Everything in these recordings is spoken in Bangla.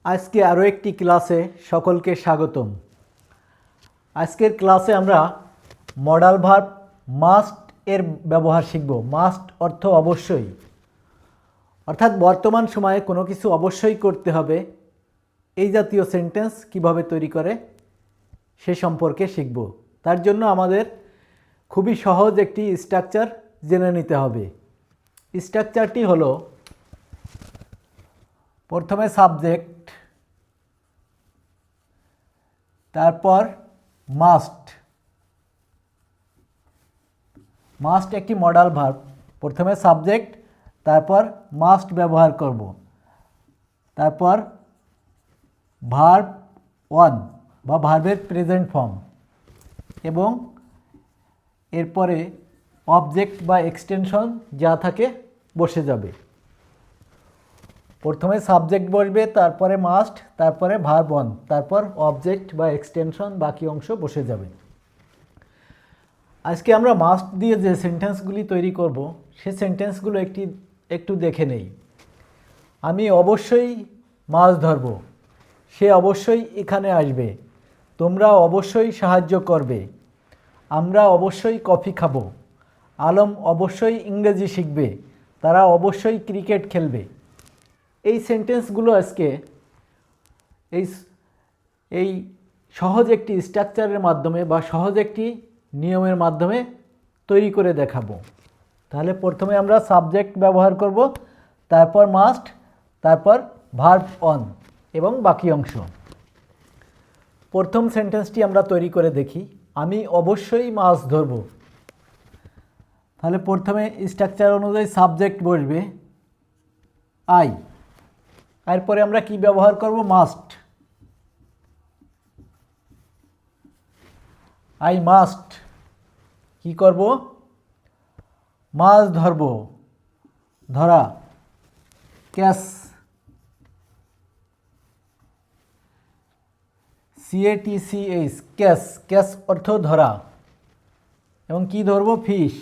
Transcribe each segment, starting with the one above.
আজকে আরও একটি ক্লাসে সকলকে স্বাগতম। আজকের ক্লাসে আমরা মডাল ভার্ব মাস্ট এর ব্যবহার শিখব। মাস্ট অর্থ অবশ্যই, অর্থাৎ বর্তমান সময়ে কোনো কিছু অবশ্যই করতে হবে, এই জাতীয় সেন্টেন্স কিভাবে তৈরি করে সে সম্পর্কে শিখব। তার জন্য আমাদের খুবই সহজ একটি স্ট্রাকচার জেনে নিতে হবে। স্ট্রাকচারটি হলো, প্রথমে সাবজেক্ট, তারপর মাস্ট। মাস্ট একটি মডাল ভার্ব। প্রথমে সাবজেক্ট, তারপর মাস্ট ব্যবহার করব, তারপর ভার্ব ওয়ান বা ভার্বের প্রেজেন্ট ফর্ম, এবং এরপরে অবজেক্ট বা এক্সটেনশন যা থাকে বসে যাবে। প্রথমে সাবজেক্ট বসবে, তারপরে মাস্ট, তারপরে ভার্ব ওয়ান, তারপর অবজেক্ট বা এক্সটেনশন, বাকি অংশ বসে যাবে। আজকে আমরা মাস্ট দিয়ে যে সেন্টেন্সগুলি তৈরি করব সে সেন্টেন্সগুলো একটু দেখে নেই। আমি অবশ্যই মাছ ধরব, সে অবশ্যই এখানে আসবে, তোমরা অবশ্যই সাহায্য করবে, আমরা অবশ্যই কফি খাবো, আলম অবশ্যই ইংরেজি শিখবে, তারা অবশ্যই ক্রিকেট খেলবে। এই সেন্টেন্সগুলো আজকে এই সহজ একটি স্ট্রাকচারের মাধ্যমে বা সহজ একটি নিয়মের মাধ্যমে তৈরি করে দেখাবো। তাহলে প্রথমে আমরা সাবজেক্ট ব্যবহার করব, তারপর মাস্ট, তারপর ভার্ব অন এবং বাকি অংশ। প্রথম সেন্টেন্সটি আমরা তৈরি করে দেখি। আমি অবশ্যই মাছ ধরব। তাহলে প্রথমে স্ট্রাকচার অনুযায়ী সাবজেক্ট বসবে আই, এরপরে আমরা কি ব্যবহার করব? মাস্ট। আই মাস্ট কি করব? মাছ ধরব, ধরা, ক্যাচ, CATCH, ক্যাচ। ক্যাচ অর্থ ধরা, এবং কি ধরব? ফিশ।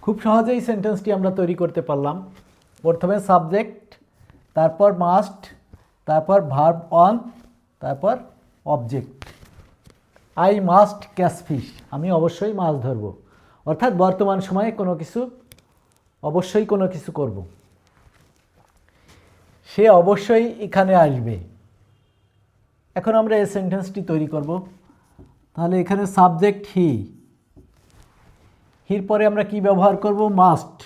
খুব সহজেই সেন্টেন্সটি আমরা তৈরি করতে পারলাম। প্রথমে সাবজেক্ট, তারপর মাস্ট, তারপর ভার্ব অন, তারপর object. I must catch fish, আমি অবশ্যই মাছ ধরব, অর্থাৎ বর্তমান সময়ে অবশ্যই কোনো কিছু করব। সে অবশ্যই এখানে আসবে। এখন আমরা এই সেন্টেন্সটি তৈরি করব। তাহলে এখানে সাবজেক্ট হি, হির পরে আমরা কি ব্যবহার করব? মাস্ট।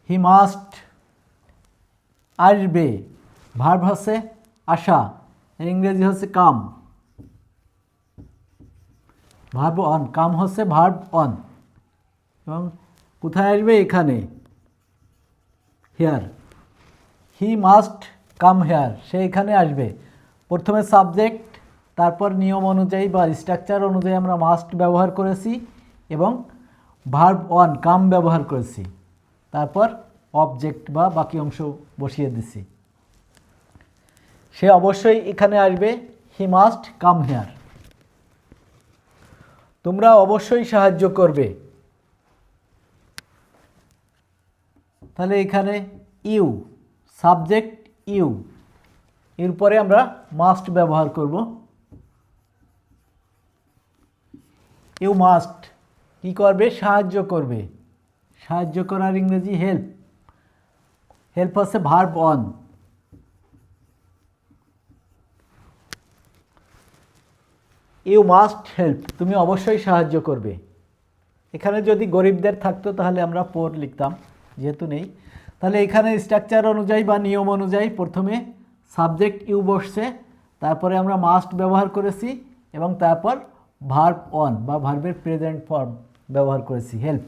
হি মাস্ট আসবে, ভার্ব হচ্ছে আসা, ইংরেজি হচ্ছে কাম। ভার্ব অন, কাম হচ্ছে ভার্ব অন, এবং কোথায় আসবে? এখানে, here. He must come here, সে এখানে আসবে। প্রথমে সাবজেক্ট, তারপর নিয়ম অনুযায়ী বা স্ট্রাকচার অনুযায়ী আমরা মাস্ট ব্যবহার করেছি এবং ভার্ব অন কাম ব্যবহার করেছি, তারপর অবজেক্ট বা বাকি অংশ বসিয়ে দিছি। সে অবশ্যই এখানে আসবে, হি মাস্ট কাম হেয়ার। তোমরা অবশ্যই সাহায্য করবে। তাহলে এখানে ইউ, সাবজেক্ট ইউ, এরপরে আমরা মাস্ট ব্যবহার করব। ইউ মাস্ট কি করবে? সাহায্য করবে। সাহায্য করার ইংরেজি হেল্প। হেল্প হচ্ছে ভার্ব অন। ইউ মাস্ট হেল্প, তুমি অবশ্যই সাহায্য করবে। এখানে যদি গরিবদের থাকতো তাহলে আমরা পোর লিখতাম, যেহেতু নেই। তাহলে এখানে স্ট্রাকচার অনুযায়ী বা নিয়ম অনুযায়ী প্রথমে সাবজেক্ট ইউ বসছে, তারপরে আমরা মাস্ট ব্যবহার করেছি এবং তারপর ভার্ব অন বা ভার্বের প্রেজেন্ট ফর্ম ব্যবহার করেছি, হেল্প,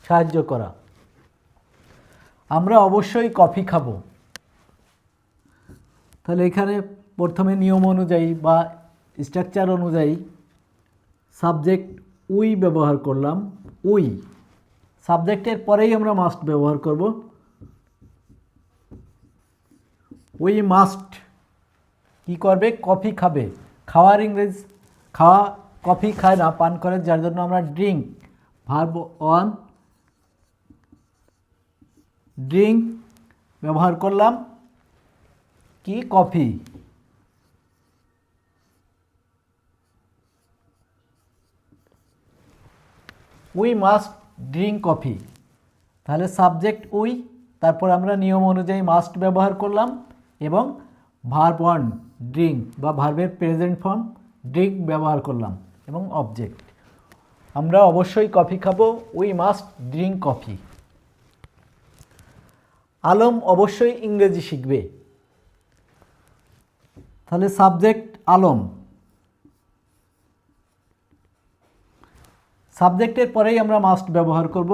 সাহায্য করা। আমরা অবশ্যই কফি খাবো। তাহলে এখানে প্রথমে নিয়ম অনুযায়ী বা স্ট্রাকচার অনুযায়ী সাবজেক্ট উই ব্যবহার করলাম, উই। সাবজেক্টের পরেই আমরা মাস্ট ব্যবহার করব। উই মাস্ট কি করবে? কফি খাবে। খাওয়ার ইংরেজ, খাওয়া, কফি খায় না, পান করে, যার জন্য আমরা ড্রিঙ্ক, ভার্ব অন ড্রিঙ্ক ব্যবহার করলাম কি coffee. We must drink coffee. তাহলে সাবজেক্ট উই, তারপর আমরা নিয়ম অনুযায়ী মাস্ট ব্যবহার করলাম এবং ভার্ব ওয়ান ড্রিঙ্ক বা ভার্বের প্রেজেন্ট ফর্ম ড্রিঙ্ক ব্যবহার করলাম এবং অবজেক্ট। আমরা অবশ্যই কফি খাবো, we must drink coffee. Alam অবশ্যই ইংরেজি শিখবে। তাহলে সাবজেক্ট আলম, সাবজেক্টের পরেই আমরা মাস্ট ব্যবহার করব।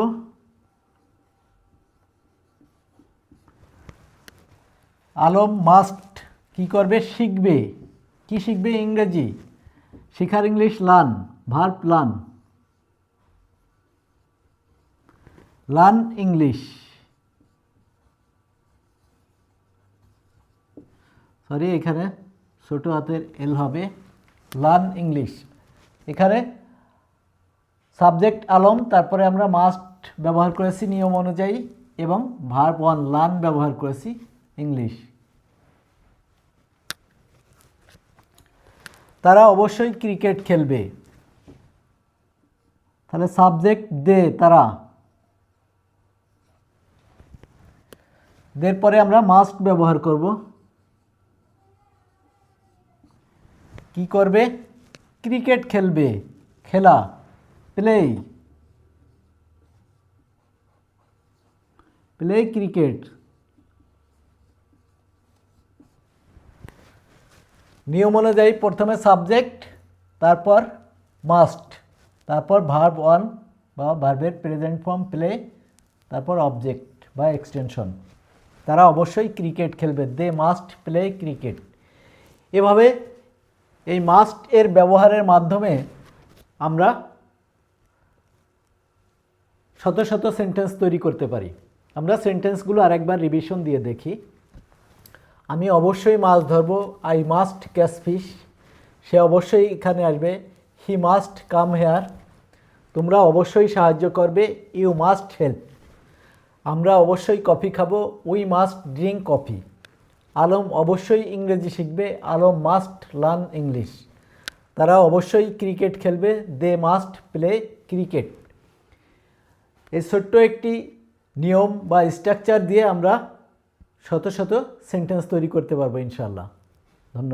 আলম মাস্ট কি করবে? শিখবে। কি শিখবে? ইংরেজি। শিখার English learn, verb learn, learn English. Sorry, এখানে ছোট হাতের এল হবে, লার্ন ইংলিশ। এখানে সাবজেক্ট আলম, তারপরে আমরা মাস্ট ব্যবহার করেছি নিয়ম অনুযায়ী এবং ভার্ব ওয়ান লার্ন ব্যবহার করেছি ইংলিশ। তারা অবশ্যই ক্রিকেট খেলবে। তাহলে সাবজেক্ট দে, তারা। দের পরে আমরা মাস্ট ব্যবহার করব। কি করবে? ক্রিকেট খেলবে, খেলা, প্লে, প্লে ক্রিকেট। নিয়ম অনুযায়ী প্রথমে সাবজেক্ট, তারপর মাস্ট, তারপর ভার্ব ওয়ান বা ভার্বের প্রেজেন্ট ফর্ম প্লে, তারপর অবজেক্ট বা এক্সটেনশন। তারা অবশ্যই ক্রিকেট খেলবে, দে মাস্ট প্লে ক্রিকেট। এভাবে এই মাস্ট এর ব্যবহারের মাধ্যমে আমরা শত শত সেন্টেন্স তৈরি করতে পারি। আমরা সেন্টেন্সগুলো আরেকবার রিভিশন দিয়ে দেখি। আমি অবশ্যই মাছ ধরবো, আই মাস্ট ক্যাচ ফিশ। সে অবশ্যই এখানে আসবে, হি মাস্ট কাম হেয়ার। তোমরা অবশ্যই সাহায্য করবে, ইউ মাস্ট হেল্প। আমরা অবশ্যই কফি খাবো, we must drink coffee. Alam অবশ্যই ইংরেজি শিখবে, আলম মাস্ট লার্ন ইংলিশ। তারা অবশ্যই ক্রিকেট খেলবে, দে মাস্ট প্লে ক্রিকেট। এই ছোট্ট একটি নিয়ম বা স্ট্রাকচার দিয়ে আমরা শত শত সেন্টেন্স তৈরি করতে পারবো ইনশাআল্লাহ।